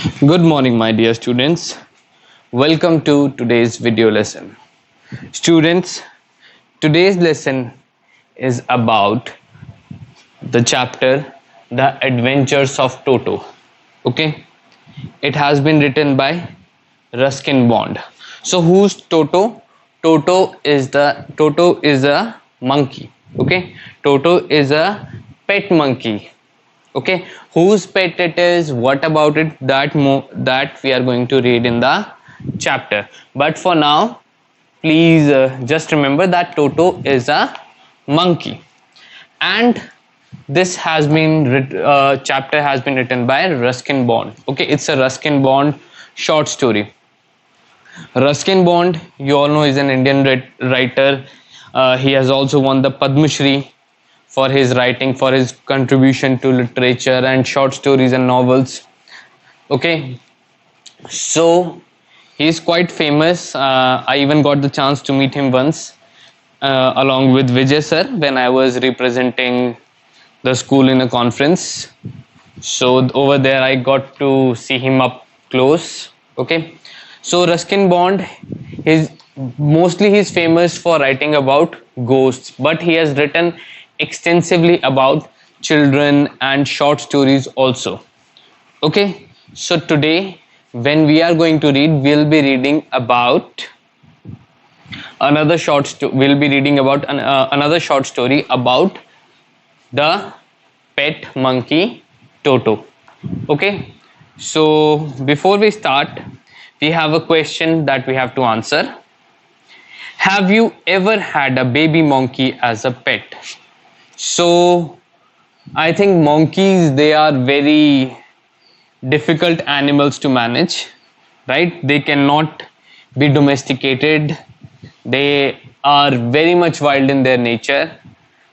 Good morning, my dear students. Welcome to today's video lesson. Students, today's lesson is about the chapter The Adventures of Toto. Okay, it has been written by Ruskin Bond. So, who's Toto? Toto is a monkey. Okay, Toto is a pet monkey. Okay, whose pet it is, what about it, that we are going to read in the chapter. But for now, please just remember that Toto is a monkey, and this has been chapter has been written by Ruskin Bond. Okay, it's a Ruskin Bond short story. Ruskin Bond, you all know, is an Indian writer. He has also won the Padma Shri for his writing, for his contribution to literature and short stories and novels. Okay, so he's quite famous. I even got the chance to meet him once, along with Vijay sir, when I was representing the school in a conference. So over there I got to see him up close. Okay, so Ruskin Bond is mostly he's famous for writing about ghosts, but he has written extensively about children and short stories also. Okay, so today when we are going to read, we'll be reading about another we'll be reading about another short story about the pet monkey Toto. Okay, so before we start, we have a question that we have to answer. Have you ever had a baby monkey as a pet? So I think monkeys, they are very difficult animals to manage, right? They cannot be domesticated. They are very much wild in their nature.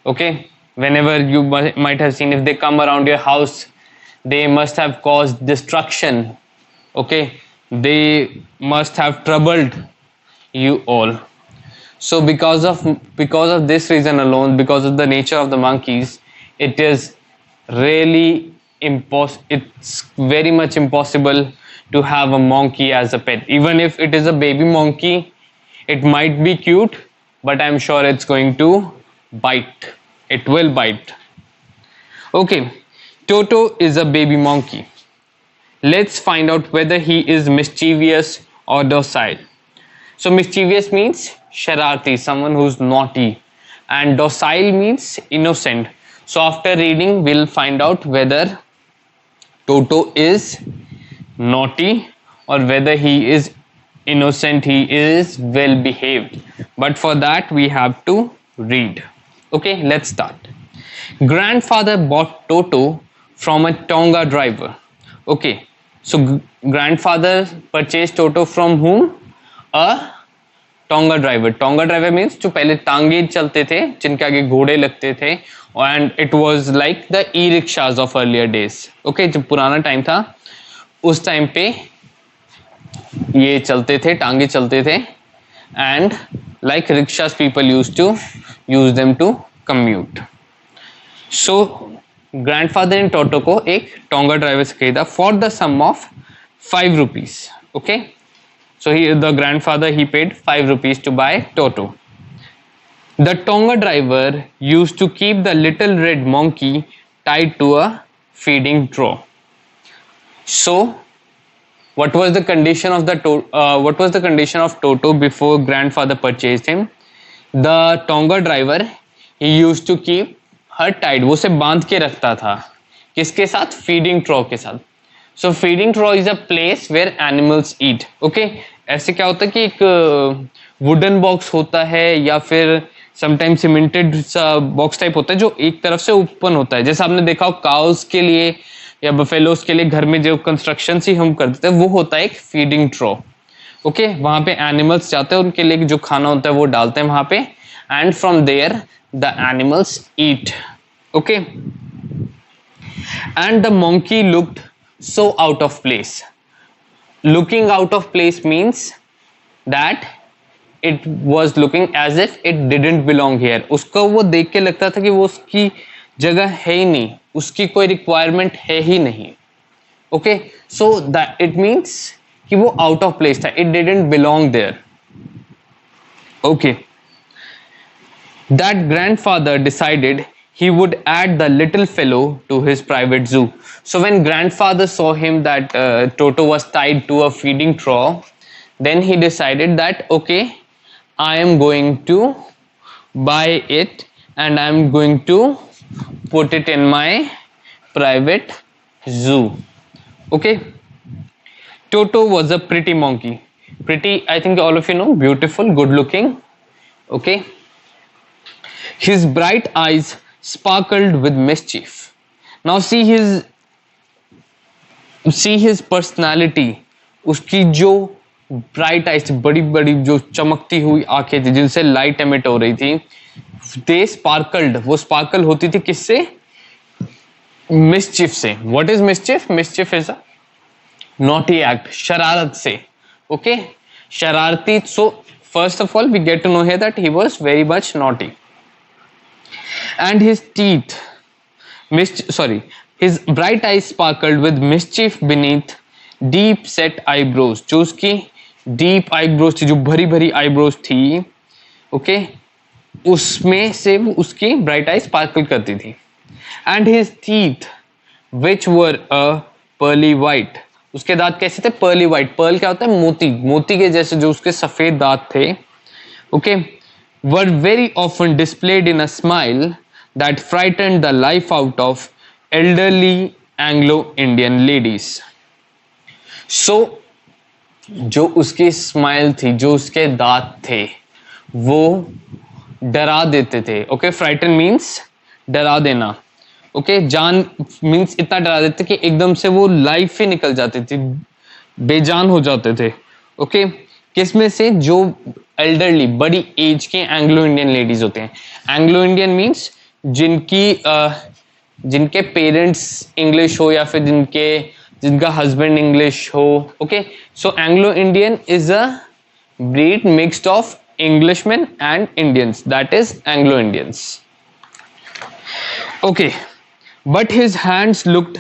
Okay, whenever you might have seen, if they come around your house, they must have caused destruction. Okay, they must have troubled you all. So because of this reason alone, because of the nature of the monkeys, it is really it's very much impossible to have a monkey as a pet. Even if it is a baby monkey, it might be cute, but I'm sure it's going to bite. It will bite. Okay, Toto is a baby monkey. Let's find out whether he is mischievous or docile. So mischievous means shararti, someone who's naughty, and docile means innocent. So after reading, we'll find out whether Toto is naughty or whether he is innocent, he is well behaved. But for that, we have to read. Okay, let's start. Grandfather bought Toto from a Tonga driver. Okay, so grandfather purchased Toto from whom? A tonga driver means जो पहले टांगे चलते थे, जिनके आगे घोड़े लगते थे, and it was like the E rickshaws of earlier days. Okay, जब पुराना टाइम था उस टाइम पे ये चलते थे, टांगे चलते थे, and like rickshaws people use to use them to commute. So grandfather ने टोटो को एक टोंगा ड्राइवर से खरीदा for the sum of 5 rupees. Okay, so the grandfather, he paid 5 rupees to buy Toto. The Tonga driver used to keep the little red monkey tied to a feeding trough. So what was the condition of Toto before grandfather purchased him? The Tonga driver, he used to keep her tied. वो उसे बांध के रखता था किसके साथ? Feeding trough के साथ. So feeding trough is a place where animals eat. Okay, ऐसे क्या होता है कि एक वुडन बॉक्स होता है या फिर समटाइम सीमेंटेड सा बॉक्स टाइप होता है जो एक तरफ से ओपन होता है. जैसे आपने देखा हो काउस के लिए या बफेलोस के लिए घर में जो कंस्ट्रक्शन ही हम कर देते हैं, वो होता है एक फीडिंग ट्रॉ. ओके, वहां पे एनिमल्स जाते हैं, उनके लिए जो खाना होता है वो डालते हैं वहां पे, and from there the animals eat. Okay, and the monkey looked so out of place. Looking out of place means that it was looking as if it didn't belong here. उसको वो देख के लगता था कि वो उसकी जगह है ही नहीं, उसकी कोई रिक्वायरमेंट है ही नहीं. Okay, so that it means कि वो आउट ऑफ प्लेस था, it didn't belong there. Okay, that grandfather decided he would add the little fellow to his private zoo. So when grandfather saw him that Toto was tied to a feeding trough, then he decided that okay, I am going to buy it and I am going to put it in my private zoo. Okay, Toto was a pretty monkey. Pretty, I think all of you know, beautiful, good looking. Okay, his bright eyes sparkled with mischief. Now see his personality. उसकी जो bright eyes थी, बड़ी बड़ी जो चमकती हुई आंखें थी जिनसे लाइट एमिट हो रही थी, they sparkled. वो स्पार्कल होती थी किससे? मिस्चिफ से. What is mischief? Mischief is a naughty act. शरारत से. Okay, शरारती. So first of all we get to know here that he was very much naughty. And his his bright eyes sparkled with mischief beneath deep set eyebrows. जो उसकी deep eyebrows थी, जो भरी भरी eyebrows थी, okay, उसमें से उसकी bright eyes sparkle करती थी. And his teeth, which were a pearly white. उसके दांत कैसे थे? Pearly white. Pearl क्या होता है? मोती. मोती के जैसे जो उसके सफेद दांत थे, okay, were very often displayed in a smile that frightened the life out of elderly Anglo-Indian ladies. So जो उसकी स्माइल थी, जो उसके दांत थे, वो डरा देते थे. ओके, फ्राइटन मीन्स डरा देना. ओके, जान मीन्स इतना डरा देते कि एकदम से वो लाइफ ही निकल जाती थी, बेजान हो जाते थे. ओके, किसमें से? जो एल्डरली, बड़ी एज के एंग्लो इंडियन लेडीज होते हैं. एंग्लो इंडियन मीन्स जिनके पेरेंट्स इंग्लिश हो या फिर जिनका हस्बैंड इंग्लिश हो. Okay, so Anglo Indian is a breed mixed of Englishman and Indians, that is Anglo Indians. Okay, but his hands looked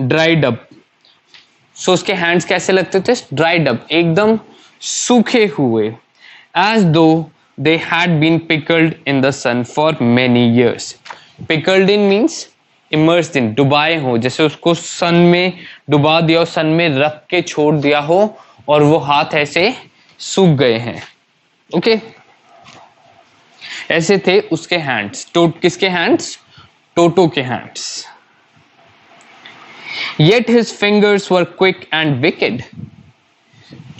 dried up. So उसके hands कैसे लगते थे? ड्राइड अप, एकदम सूखे हुए. As though they had been pickled in the sun for many years. Pickled in means immersed in, डुबाए हो, जैसे उसको सन में डुबा दिया हो, सन में रख के छोड़ दिया हो और वो हाथ ऐसे सूख गए हैं. ओके, ऐसे थे उसके हैंड्स. किसके हैंड्स? टोटो के hands. Yet his fingers were quick and wicked.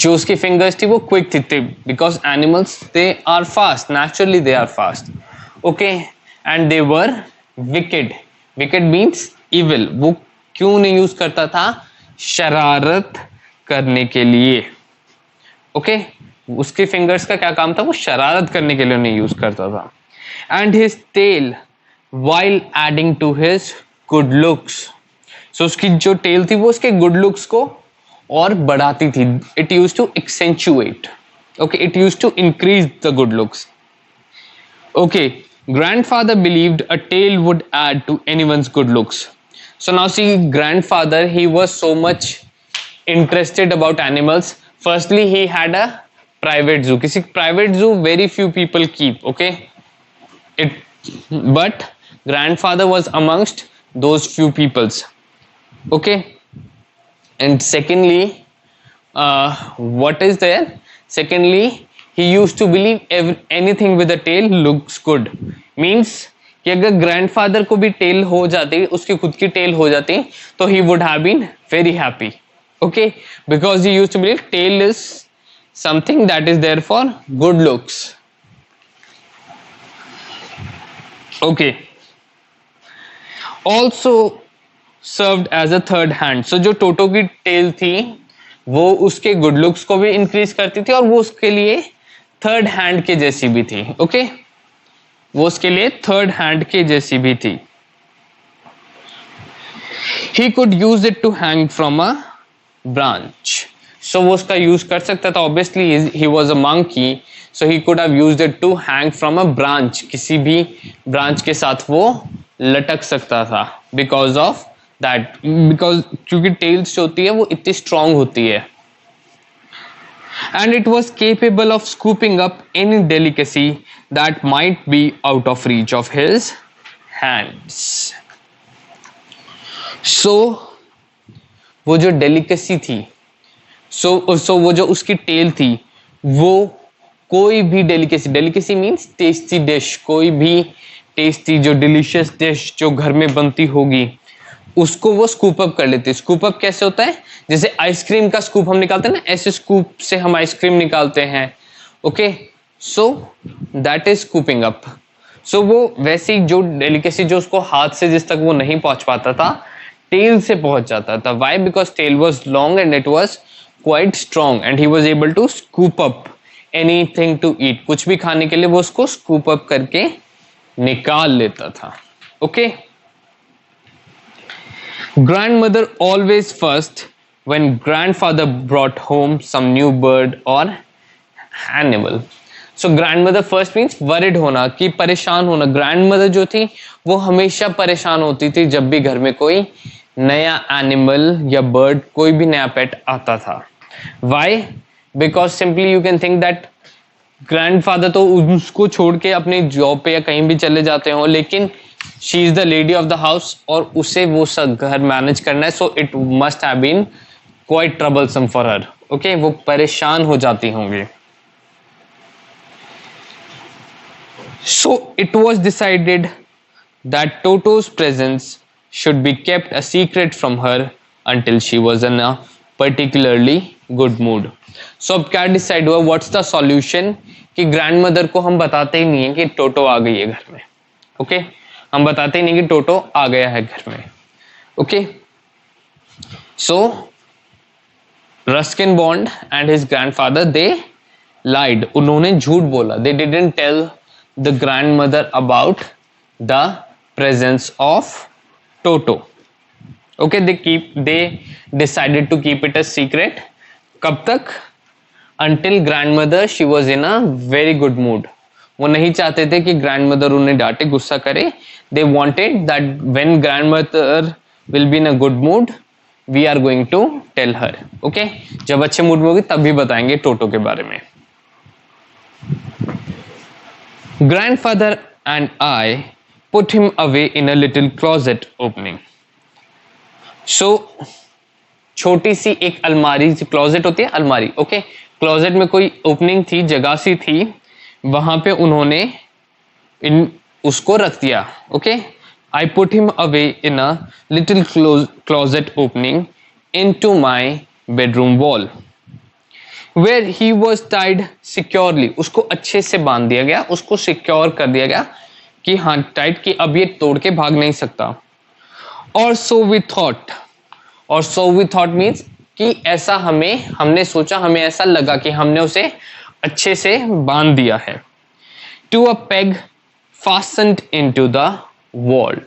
जो उसकी फिंगर्स थी वो क्विक थी, because animals they are fast, naturally they are fast. Okay, and they were wicked. Wicked means evil. वो क्यों नहीं यूज करता था? शरारत करने के लिए. ओके, उसकी फिंगर्स का क्या काम था? वो शरारत करने के लिए नहीं यूज करता था. And his tail while adding to his good looks. So उसकी जो टेल थी वो उसके गुड लुक्स को और बढ़ाती थी. It use to accentuate. Okay, it use to increase the good looks. Okay, grandfather believed a tail would add to anyone's good looks. So now see, grandfather, he was so much interested about animals. Firstly, he had a private zoo. किसी private zoo very few people keep. Okay, but grandfather was amongst those few peoples. Okay. And secondly, what is there? Secondly, he used to believe anything with a tail looks good. Means कि अगर grandfather को भी tail हो जाती, उसकी खुद की tail हो जाती, तो he would have been very happy. Okay, because he used to believe tail is something that is there for good looks. Okay. Also served as a third hand. So जो टोटो की टेल थी वो उसके good looks को भी increase करती थी और वो उसके लिए थर्ड हैंड के जैसी भी थी. ओके, वो उसके लिए थर्ड हैंड के जैसी भी थी. He could use it to hang from a branch. So वो उसका यूज कर सकता था. Obviously he was a monkey, so he could have used it to hang from a branch. किसी भी ब्रांच के साथ वो लटक सकता था because of दैट बिकॉज क्योंकि टेल्स जो होती है वो इतनी स्ट्रांग होती है, and it was capable of scooping up any delicacy that might be out of reach of his hands. So वो जो डेलिकेसी थी, सो वो जो उसकी टेल थी, वो कोई भी delicacy, delicacy means tasty dish, कोई भी टेस्टी जो डिलीशियस डिश जो घर में बनती होगी उसको वो स्कूप अप कर लेती है। स्कूप अप कैसे होता है, जैसे आइसक्रीम का स्कूप हम निकालते हैं ना, ऐसे स्कूप से हम आइसक्रीम निकालते हैं। Okay, so that is scooping up. So वो वैसी जो डेलिकेसी जो उसको हाथ से जिस तक वो नहीं पहुंच पाता था, टेल से पहुंच जाता था। Why? Because tail was long and it was quite strong and he was able to scoop up anything to eat. कुछ भी खाने के लिए वो उसको स्कूप अप करके निकाल लेता था। Okay, grandmother always first when grandfather brought home some new bird or animal. So grandmother first means worried होना, कि परेशान होना। grandmother जो थी वो हमेशा परेशान होती थी जब भी घर में कोई नया एनिमल या बर्ड, कोई भी नया पेट आता था। Why? Because simply you can think that grandfather तो उसको छोड़ के अपनी जॉब पे या कहीं भी चले जाते हो, लेकिन she is the lady of the house और उसे वो सब घर मैनेज करना है। So it must have been quite troublesome for her. Okay, वो परेशान हो जाती होंगी। So it was decided that Toto's presence should be kept a secret from her until she was in a particularly good mood. So अब क्या decide हुआ, what's the solution, कि grandmother को हम बताते ही नहीं है कि टोटो आ गई है घर में। ओके, हम बताते ही नहीं कि टोटो आ गया है घर में। Okay, so Ruskin Bond and his grandfather they lied, उन्होंने झूठ बोला। They didn't tell the grandmother about the presence of Toto. Okay, they decided to keep it a secret. कब तक? Until grandmother she was in a very good mood. वो नहीं चाहते थे कि ग्रैंडमदर उन्हें डांटे, गुस्सा करे। They wanted that when grandmother will be in a good mood we are going to tell her. Okay, जब अच्छे मूड में होगी तभी बताएंगे टोटो के बारे में। Grandfather and I put him away in a little closet opening. So छोटी सी एक अलमारी, क्लोजेट होती है अलमारी। ओके, क्लोजेट में कोई ओपनिंग थी, जगह सी थी, वहां पे उन्होंने उसको रख दिया। Okay, I put him away in a little closet opening into my bedroom wall where he was tied securely. उसको अच्छे से बांध दिया गया, उसको सिक्योर कर दिया गया कि हाँ टाइट, कि अब ये तोड़ के भाग नहीं सकता। और सो वी थॉट, और सो वी थॉट मीन्स कि ऐसा हमने सोचा, हमें ऐसा लगा कि हमने उसे अच्छे से बांध दिया है। To a peg fastened into the wall.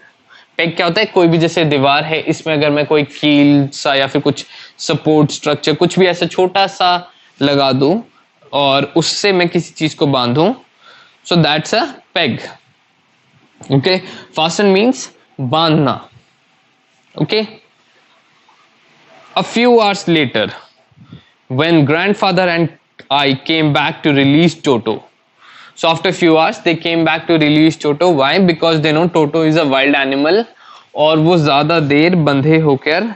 Peg क्या होता है? कोई भी जैसे दीवार है, इसमें अगर मैं कोई कील सा या फिर कुछ सपोर्ट स्ट्रक्चर कुछ भी ऐसा छोटा सा लगा दूं और उससे मैं किसी चीज को बांधूं, so that's a peg. Okay, fasten means बांधना। Okay, a few hours later when grandfather and I came back to release Toto. So after a few hours they came back to release Toto. Why? Because they know Toto is a wild animal और वो ज्यादा देर बंधे होकर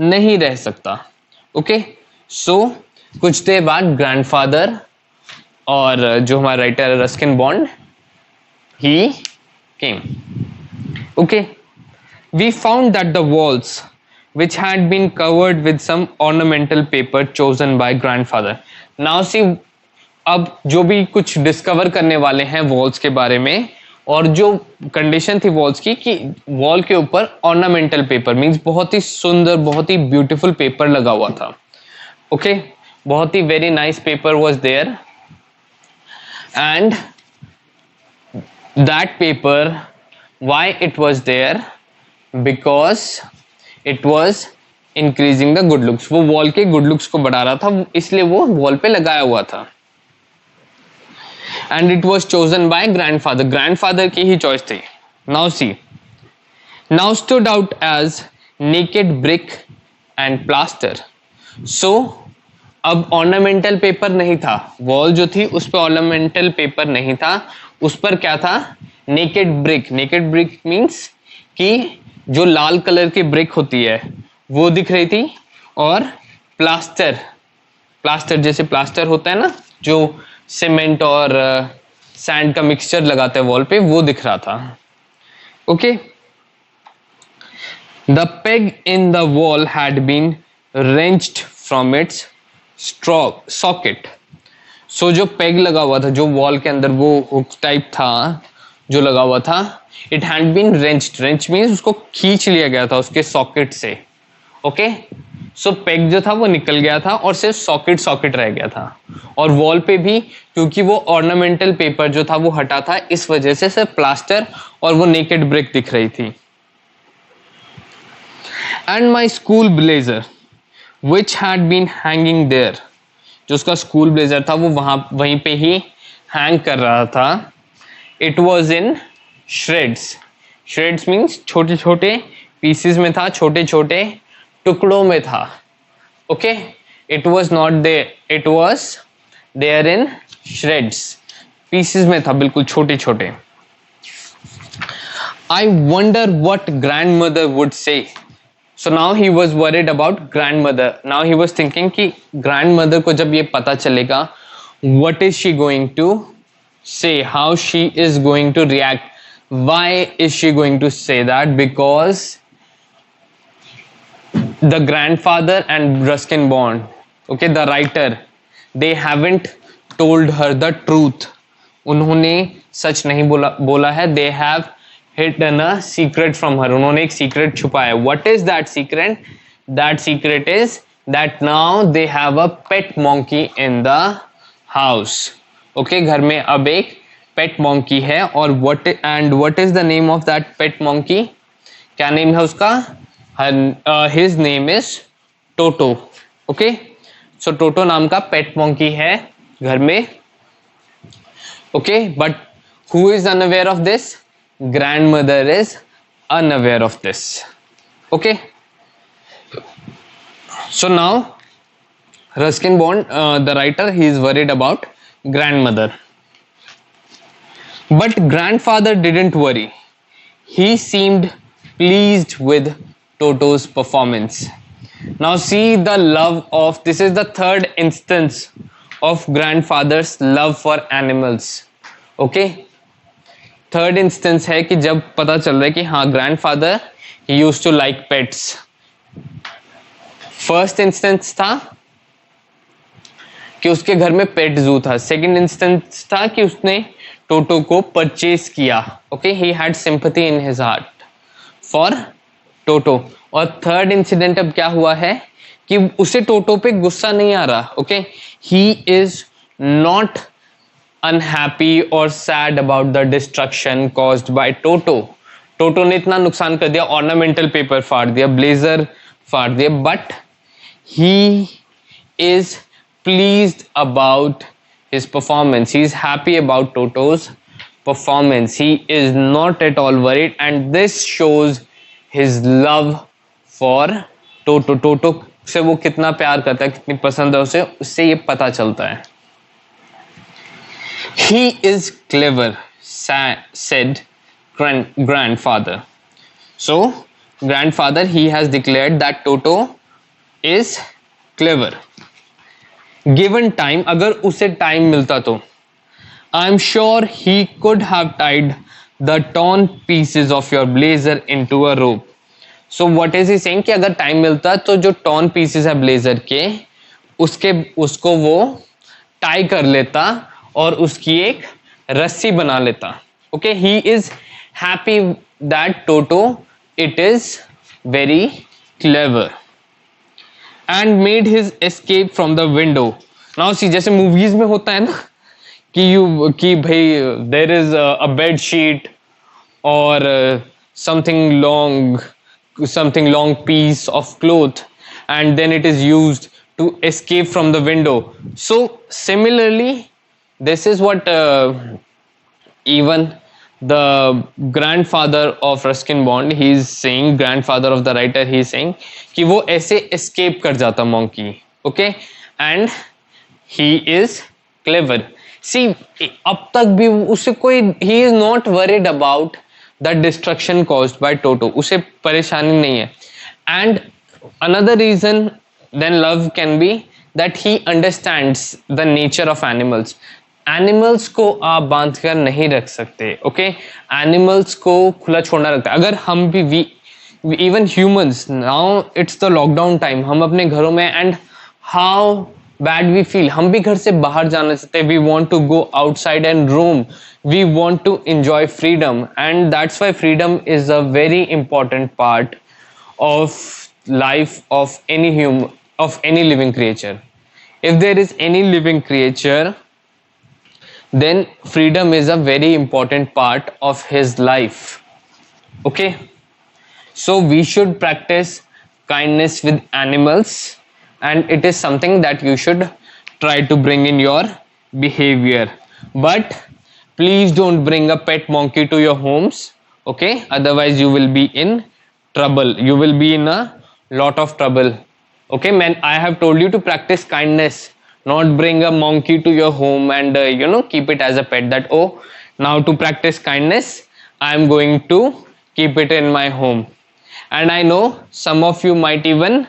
नहीं रह सकता। Okay, सो कुछ देर बाद ग्रैंडफादर और जो हमारा writer Ruskin bond he came. Okay, we found that the walls which had been covered with some ornamental paper chosen by grandfather. Now see, अब जो भी कुछ डिस्कवर करने वाले हैं वॉल्स के बारे में, और जो कंडीशन थी वॉल्स की कि वॉल के ऊपर ऑर्नामेंटल पेपर मींस बहुत ही सुंदर, बहुत ही ब्यूटीफुल पेपर लगा हुआ था। ओके, बहुत ही very nice paper was there and that paper, why it was there? Because it was increasing the good looks. वो वॉल के गुड लुक्स को बढ़ा रहा था, इसलिए वो वॉल पे लगाया हुआ था। And it was chosen by grandfather, grandfather की ही चॉइस थी। Now see, now stood out as naked brick and plaster. So अब ऑर्नामेंटल पेपर नहीं था, वॉल जो थी उस पर ऑर्नामेंटल पेपर नहीं था, उस पर क्या था, naked brick. Naked brick means कि जो लाल कलर की ब्रिक होती है वो दिख रही थी, और प्लास्टर, प्लास्टर जैसे प्लास्टर होता है ना, जो सीमेंट और सैंड का मिक्सचर लगाते हैं वॉल पे, वो दिख रहा था. Okay. The peg in the wall had been wrenched from its socket. So जो पेग लगा हुआ था, जो वॉल के अंदर वो हुक टाइप था जो लगा हुआ था, it had been wrenched. wrench means उसको खींच लिया गया था उसके सॉकेट से. ओके. सो पेग जो था वो निकल गया था और सिर्फ सॉकेट रह गया था. और वॉल पे भी, क्योंकि वो ऑर्नामेंटल पेपर जो था वो हटा था, इस वजह से सिर्फ प्लास्टर और वो नेकेड ब्रिक दिख रही थी. And my school blazer which had been hanging there. जो उसका स्कूल ब्लेजर था वो वहीं पे ही हैंग कर रहा था. It was in shreds. Shreds means छोटे छोटे पीसेस में था, छोटे छोटे टुकड़ों में था. Okay. It was not there, it was there in shreds. Pieces में था, बिल्कुल छोटे छोटे. I wonder what grandmother would say. So now he was worried about grandmother. Now he was thinking कि grandmother को जब ये पता चलेगा, what is she going to say? How she is going to react? Why is she going to say that? Because the grandfather and Ruskin Bond, okay, the writer, they haven't told her the truth. उन्होंने सच नहीं बोला है. They have hidden a secret from her. उन्होंने एक secret छुपाया. What is that secret? That secret is that now they have a pet monkey in the house. Okay, घर में अब एक pet monkey है. और what is the name of that pet monkey? क्या name है उसका? His name is Toto. Okay, so Toto नाम का pet monkey है घर में. Okay, but who is unaware of this? Grandmother is unaware of this. Okay. So now Ruskin Bond, the writer, he is worried about grandmother. But grandfather didn't worry. He seemed pleased with Toto's performance. Now see the love of, this is the third instance of grandfather's love for animals. Okay. Third instance है कि जब पता चल रहा है कि हाँ grandfather ही used to like pets. First instance था कि उसके घर में पेट जू था. सेकंड इंस्टेंस था कि उसने टोटो को परचेज किया. Okay, he had sympathy in his heart for Toto. और थर्ड इंसिडेंट अब क्या हुआ है कि उसे टोटो पे गुस्सा नहीं आ रहा. Okay, he is not unhappy or sad about the destruction caused by Toto. Toto ने इतना नुकसान कर दिया, ऑर्नामेंटल पेपर फाड़ दिया, ब्लेजर फाड़ दिया, but he is pleased about his performance. He is happy about Toto's performance. He is not at all worried, and this shows his love for Toto. Toto से वो कितना प्यार करता है, कितनी पसंद है उसे, उससे ये पता चलता है. He is clever, said grandfather. So, grandfather, he has declared that Toto is clever. Given time, अगर उसे टाइम मिलता तो I'm sure he could have tied the torn pieces of your blazer into a rope. So what is he saying कि अगर time मिलता तो जो torn pieces है ब्लेजर के, उसको वो टाई कर लेता और उसकी एक रस्सी बना लेता. Okay, he is happy that Toto it is very clever and made his escape from the window. Now see, जैसे मूवीज में होता है ना कि भाई there is a bed sheet और something long piece of cloth and then it is used to escape from the window. So similarly this is what even the grandfather of Ruskin Bond, he is saying, grandfather of the writer, he is saying कि वो ऐसे escape कर जाता monkey, okay, and he is clever. See, अब तक भी उसे कोई, he is not worried about the destruction caused by Toto, उसे परेशानी नहीं है. And another reason then love can be that he understands the nature of animals. Animals को आप बांध कर नहीं रख सकते, ओके. एनिमल्स को खुला छोड़ना रखता है. अगर हम भी even humans, now it's the lockdown time, हम अपने घरों में, and how bad we feel, हम भी घर से बाहर जाना चाहते हैं. We want to go outside and roam, we want to enjoy freedom, and that's why freedom is a very important part of life of any human, of any living creature. If there is any living creature, then freedom is a very important part of his life, okay. So we should practice kindness with animals, and it is something that you should try to bring in your behavior. But please don't bring a pet monkey to your homes, okay, otherwise you will be in trouble, you will be in a lot of trouble, okay man. I have told you to practice kindness, not bring a monkey to your home and keep it as a pet, that oh, now to practice kindness I am going to keep it in my home. And I know some of you might even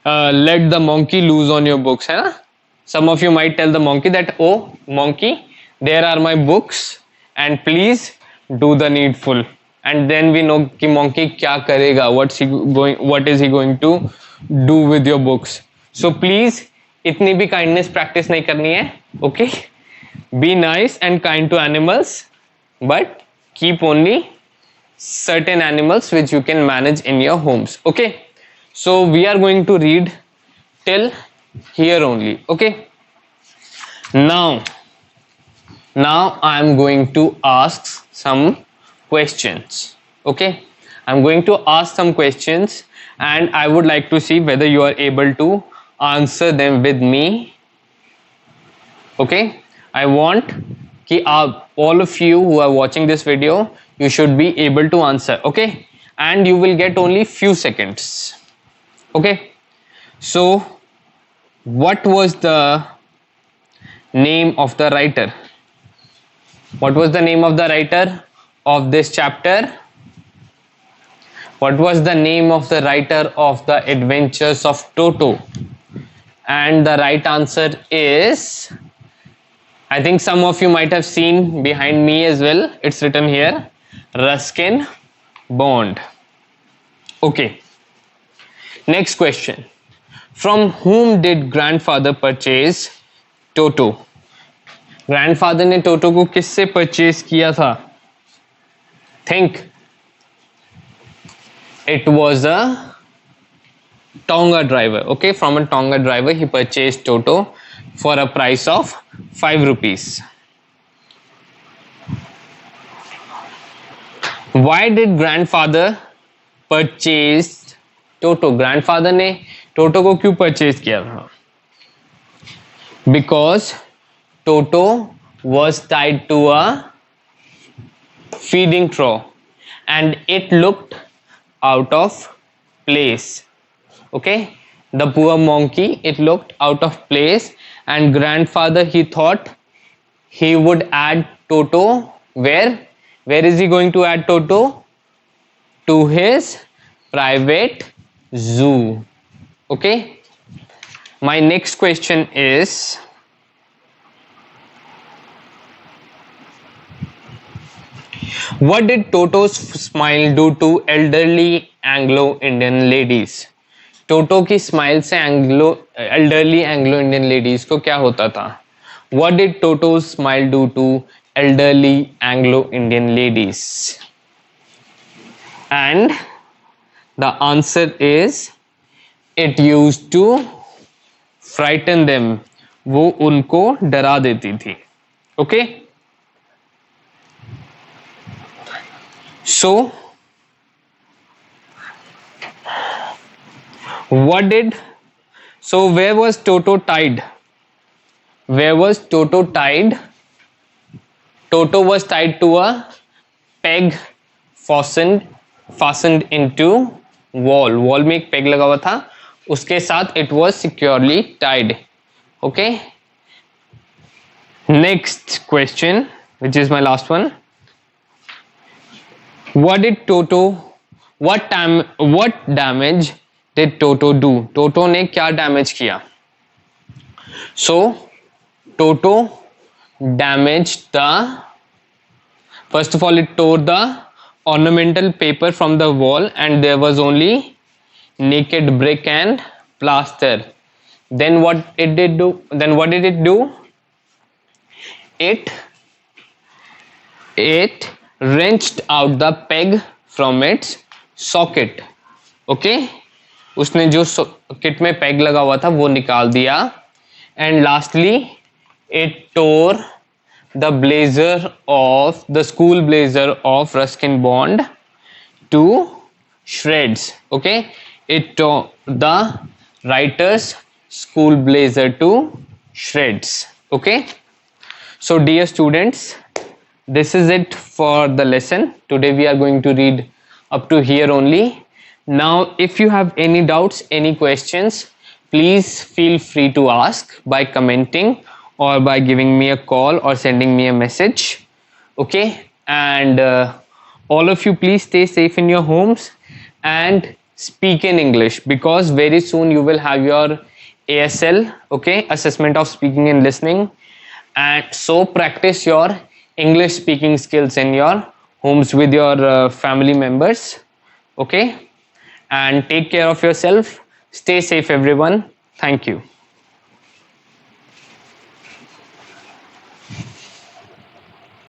let the monkey loose on your books, huh? Some of you might tell the monkey that oh monkey, there are my books and please do the needful. And then we know कि monkey क्या करेगा, what is he going to do with your books. So please, इतनी भी kindness practice नहीं करनी है, okay. Be nice and kind to animals, but keep only certain animals which you can manage in your homes, okay. So we are going to read till here only, okay. Now I am going to ask some questions, okay. I'm going to ask some questions and I would like to see whether you are able to answer them with me, okay. I want कि आप, all of you who are watching this video, you should be able to answer, okay, and you will get only few seconds, okay. So what was the name of the writer? What was the name of the writer of this chapter? What was the name of the writer of the Adventures of Toto? And the right answer is, I think some of you might have seen behind me as well, it's written here, Ruskin Bond, okay. Next question. From whom did grandfather purchase Toto? Grandfather ने Toto को किससे purchase किया था? Think. It was a Tonga driver, okay. From a Tonga driver he purchased Toto for a price of 5 rupees. Why did grandfather purchase Toto? Grandfather ने Toto को क्यों purchase किया था? Because Toto was tied to a feeding trough and it looked out of place, okay. The poor monkey, it looked out of place, and grandfather, he thought he would add Toto where is he going to add Toto? To his private zoo, okay. My next question is, what did Toto's smile do to elderly Anglo-Indian ladies? Toto की smile से elderly Anglo-Indian ladies को क्या होता था? What did Toto's smile do to elderly Anglo-Indian ladies? And the answer is, it used to frighten them. वो उनको डरा देती थी, okay. So where was Toto tied? Where was Toto tied? Toto was tied to a peg fastened into wall में एक peg लगा हुआ था, उसके साथ it was securely tied. Okay, next question, which is my last one. What damage did Toto do? Toto ने क्या damage किया? So Toto damaged first of all, it tore the ornamental paper from the wall and there was only naked brick and plaster. Then what did it do? It wrenched out the peg from its socket. Okay, उसने जो socket में peg लगा हुआ था वो निकाल दिया. And lastly, it tore the school blazer of Ruskin Bond to shreds. Okay, it tore the writer's school blazer to shreds. Okay, so dear students, this is it for the lesson. Today we are going to read up to here only. Now if you have any doubts, any questions, please feel free to ask by commenting or by giving me a call or sending me a message. Okay, and all of you, please stay safe in your homes and speak in English, because very soon you will have your ASL, okay, assessment of speaking and listening, and so practice your English speaking skills in your homes with your family members. Okay, and take care of yourself. Stay safe everyone. Thank you.